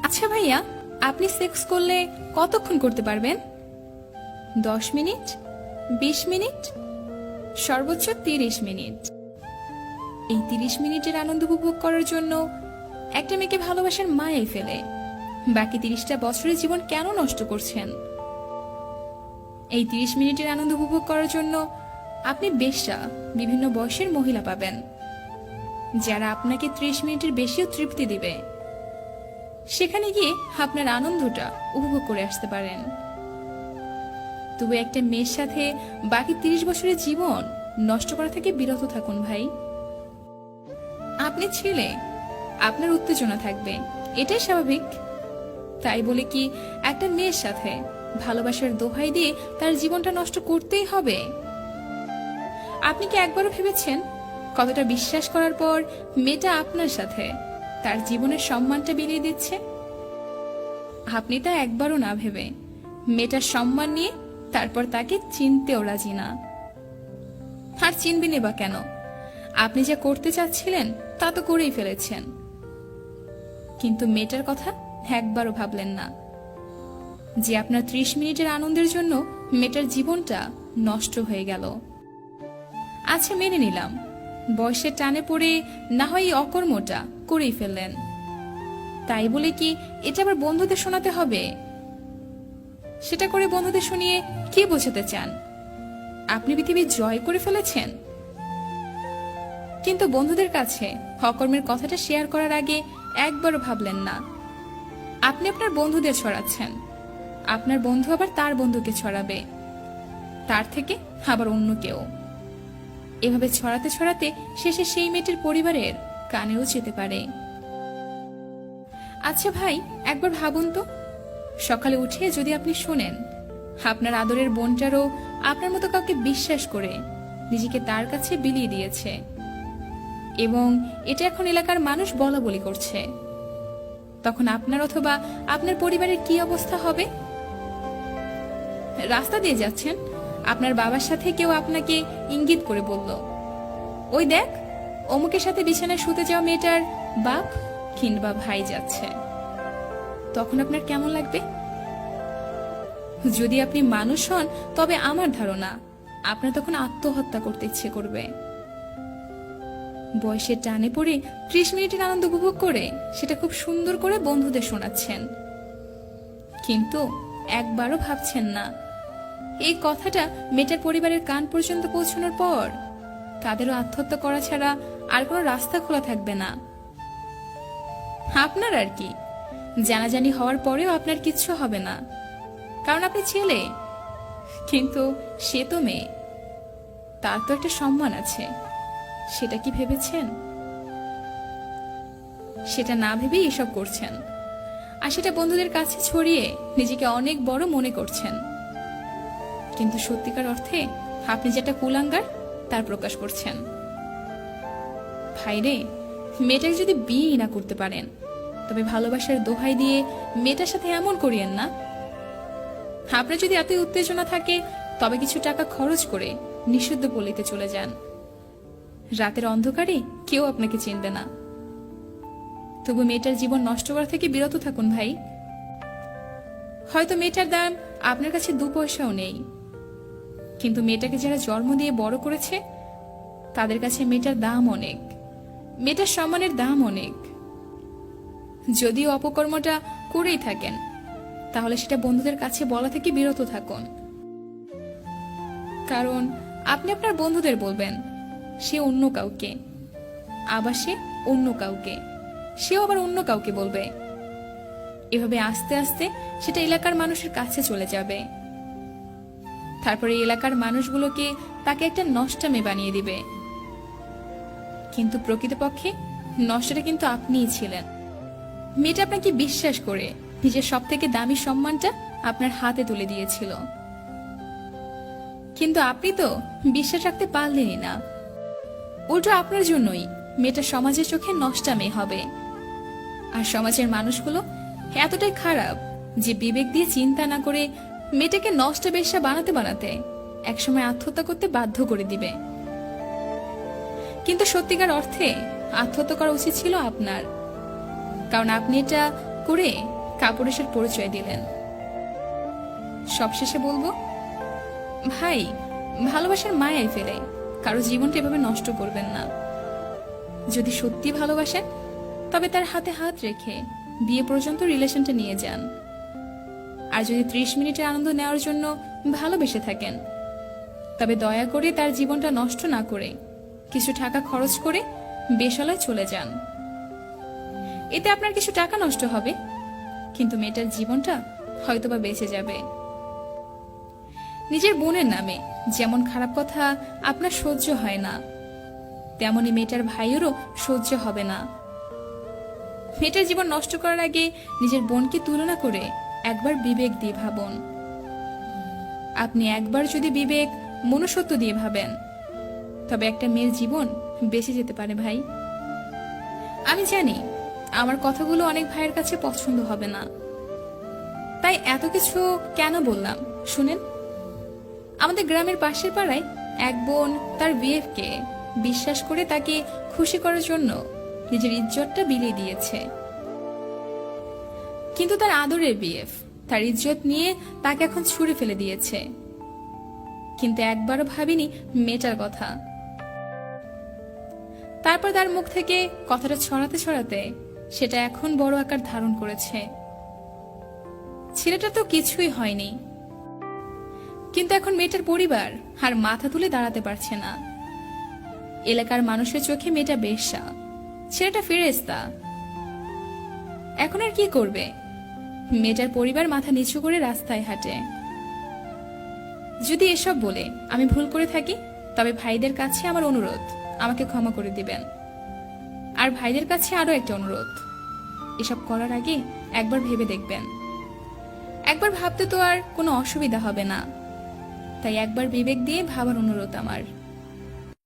আচ্ছা ভাইয়া, আপনি সেক্স করলে কতক্ষণ করতে পারবেন? 10 মিনিট, 20 মিনিট, সর্বোচ্চ 30 মিনিট। এই 30 মিনিটের আনন্দ উপভোগ করার জন্য একটা মেয়েকে ভালোবাসার মায়ায় ফেলে বাকি 30টা বছরের জীবন কেন নষ্ট করছেন? এই 30 মিনিটের আনন্দ উপভোগ করার জন্য আপনি বেশ্যা বিভিন্ন বয়সের মহিলা পাবেন, যারা আপনাকে 30 মিনিটের বেশিও তৃপ্তি দিবে। সেখানে গিয়ে আপনার আনন্দটা উপভোগ করে আসতে পারেন। তবে একটা মেয়ের সাথে বাকি 30 বছরের জীবন নষ্ট করা থেকে বিরত থাকুন ভাই। আপনি ছেলে, আপনার উত্তেজনা থাকবে, এটাই স্বাভাবিক। তাই বলে কি একটা মেয়ের সাথে ভালোবাসার দোহাই দিয়ে তার জীবনটা নষ্ট করতেই হবে? আপনি কি একবারও ভেবেছেন কতটা বিশ্বাস করার পর মেয়েটা আপনার সাথে তার জীবনের সম্মানটা বিলিয়ে দিচ্ছে? আপনি তা একবারও না ভেবে মেয়েটার সম্মান নিয়ে তারপর তাকে চিনতেও রাজি না। আর চিনবেনই বা কেন? আপনি যা করতে চাচ্ছিলেন তা তো করেই ফেলেছেন। কিন্তু মেয়েটার কথা একবারও ভাবলেন না যে আপনার 30 মিনিটের আনন্দের জন্য মেয়েটার জীবনটা নষ্ট হয়ে গেল। আচ্ছা মেনে নিলাম, বয়সের টানে পড়ে না হয় এই অকর্মটা করেই ফেললেন। তাই বলে কি এটা আবার বন্ধুদের শোনাতে হবে? সেটা করে বন্ধুদের শুনিয়ে কি বোঝাতে চান? আপনি পৃথিবী জয় করে ফেলেছেন। কিন্তু বন্ধুদের কাছে অকর্মের কথাটা শেয়ার করার আগে একবারও ভাবলেন না। আপনি আপনার বন্ধুদের ছড়াচ্ছেন, আপনার বন্ধু আবার তার বন্ধুকে ছড়াবে, তার থেকে আবার অন্য কেউ। এভাবে ছড়াতে ছড়াতে শেষে সেই মেয়েটির পরিবারের কানেও যেতে পারে। আচ্ছা ভাই, একবার ভাবুন তো, সকালে উঠে যদি আপনি শোনেন আপনার আদরের বোনটারও আপনার মতো কাউকে বিশ্বাস করে নিজেকে তার কাছে বিলিয়ে দিয়েছে এবং এটা এখন এলাকার মানুষ বলা বলি করছে, তখন আপনার অথবা আপনার পরিবারের কি অবস্থা হবে? রাস্তা দিয়ে যাচ্ছেন, আপনার বাবার সাথে কেউ আপনাকে ইঙ্গিত করে বলল, ওই দেখ অমুকের সাথে বিছানায় শুতে যাওয়া মেয়েটার বাপ কিংবা ভাই যাচ্ছে। তখন আপনার কেমন লাগবে? যদি আপনি মানুষ হন তবে আমার ধারণা আপনার তখন আত্মহত্যা করতে ইচ্ছে করবে। বয়সের টানে পড়ে 30 মিনিটের আনন্দ উপভোগ করে সেটা খুব সুন্দর করে বন্ধুদের শোনাচ্ছেন, কিন্তু একবারও ভাবছেন না এই কথাটা মেয়েটার পরিবারের কান পর্যন্ত পৌঁছানোর পর তাদেরও আত্মহত্যা করা ছাড়া আর কোনো রাস্তা খোলা থাকবে না। আপনার আর কি, জানাজানি হওয়ার পরেও আপনার কিচ্ছু হবে না, কারণ আপনি ছেলে। কিন্তু সে তো মেয়ে, তার তো একটা সম্মান আছে, সেটা কি ভেবেছেন? সেটা না ভেবেই এসব করছেন, আর সেটা বন্ধুদের কাছে ছড়িয়ে নিজেকে অনেক বড় মনে করছেন। কিন্তু সত্যিকার অর্থে আপনি যেটা কুলাঙ্গার তার প্রকাশ করছেন। ভাইরে, মেয়েটাকে যদি বিয়ে না করতে পারেন তবে ভালোবাসার দোহাই দিয়ে মেয়েটার সাথে এমন করিয়েন না। আপনার যদি এতই উত্তেজনা থাকে তবে কিছু টাকা খরচ করে নিষিদ্ধ পল্লীতে চলে যান। রাতের অন্ধকারে কেউ আপনাকে চিনবে না। তবু মেয়েটার জীবন নষ্ট করা থেকে বিরত থাকুন ভাই। হয়তো মেয়েটার দাম আপনার কাছে 2 পয়সাও নেই, কিন্তু মেয়েটাকে যারা জন্ম দিয়ে বড় করেছে তাদের কাছে মেয়েটার দাম অনেক, মেয়েটার সম্মানের দাম অনেক। যদিও অপকর্মটা করেই থাকেন তাহলে সেটা বন্ধুদের কাছে বলা থেকে বিরত থাকুন, কারণ আপনি আপনার বন্ধুদের বলবেন সে অন্য কাউকে, আবার সে অন্য কাউকে, সেও আবার অন্য কাউকে বলবে। এভাবে আস্তে আস্তে সেটা এলাকার মানুষের কাছে চলে যাবে। তারপরে এলাকার মানুষগুলোকে তাকে একটা নষ্টা মেয়ে বানিয়ে দিবে। কিন্তু প্রকৃতপক্ষে নষ্টটা কিন্তু আপনিই ছিলেন। মেয়েটা আপনাকে বিশ্বাস করে নিজের সব থেকে দামি সম্মানটা আপনার হাতে তুলে দিয়েছিল, কিন্তু আপনি তো বিশ্বাস রাখতে পারলেনই না। উল্টো আপনার জন্যই মেয়েটা সমাজের চোখে নষ্টা মেয়ে হবে। আর সমাজের মানুষগুলো এতটাই খারাপ যে বিবেক দিয়ে চিন্তা না করে মেয়েটাকে নষ্ট বেশ্যা বানাতে বানাতে একসময় আত্মহত্যা করতে বাধ্য করে দিবে। কিন্তু সত্যিকার অর্থে আত্মহত্যা করা উচিত ছিল আপনার, কারণ আপনি এটা করে কাপুরুষের পরিচয় দিলেন। সবশেষে বলবো, ভাই, ভালোবাসার মায়ায় ফেলে কারো জীবনটা এভাবে নষ্ট করবেন না। যদি সত্যি ভালোবাসেন তবে তার হাতে হাত রেখে বিয়ে পর্যন্ত রিলেশনটা নিয়ে যান। আর যদি 30 মিনিটের আনন্দ নেওয়ার জন্য ভালোবেসে থাকেন তবে দয়া করে তার জীবনটা নষ্ট না করে কিছু টাকা খরচ করে বেশালায় চলে যান। এতে আপনার কিছু টাকা নষ্ট হবে, কিন্তু মেয়েটার জীবনটা হয়তোবা বেঁচে যাবে। নিজের বোনের নামে যেমন খারাপ কথা আপনার সহ্য হয় না, তেমনি মেয়েটার ভাইয়েরও সহ্য হবে না। মেয়েটার জীবন নষ্ট করার আগে নিজের বোনকে তুলনা করে একবার বিবেক দিয়ে ভাবুন। আপনি একবার যদি বিবেক মনুষ্যত্ব দিয়ে ভাবেন তবে একটা মেয়ের জীবন বেঁচে যেতে পারে ভাই। আমি জানি আমার কথাগুলো অনেক ভাইয়ের কাছে পছন্দ হবে না, তাই এত কিছু কেন বললাম শুনেন। আমাদের গ্রামের পাশের পাড়ায় এক বোন তার বিএফকে বিশ্বাস করে তাকে খুশি করার জন্য নিজের ইজ্জতটা বিলিয়ে দিয়েছে। কিন্তু তার আদরের বিএফ তার ইজ্জত নিয়ে তাকে এখন ছুঁড়ে ফেলে দিয়েছে। কিন্তু একবারও ভাবিনি মেয়েটার কথা। তারপর তার মুখ থেকে কথাটা ছড়াতে ছড়াতে সেটা এখন বড় আকার ধারণ করেছে। ছেলেটা তো কিছুই হয়নি, কিন্তু এখন মেয়েটার পরিবার আর মাথা তুলে দাঁড়াতে পারছে না। এলাকার মানুষের চোখে মেয়েটা বেশ্যা, ছেলেটা ফেরেশতা। এখন আর কি করবে? মেয়েটার পরিবার মাথা নিচু করে রাস্তায় হাঁটে। যদি এসব বলে আমি ভুল করে থাকি তবে ভাইদের কাছে আমার অনুরোধ, আমাকে ক্ষমা করে দিবেন। আর ভাইদের কাছে আরো একটা অনুরোধ, এসব করার আগে একবার ভেবে দেখবেন। একবার ভাবতে তো আর কোনো অসুবিধা হবে না, তাই একবার বিবেক দিয়ে ভাবার অনুরোধ আমার।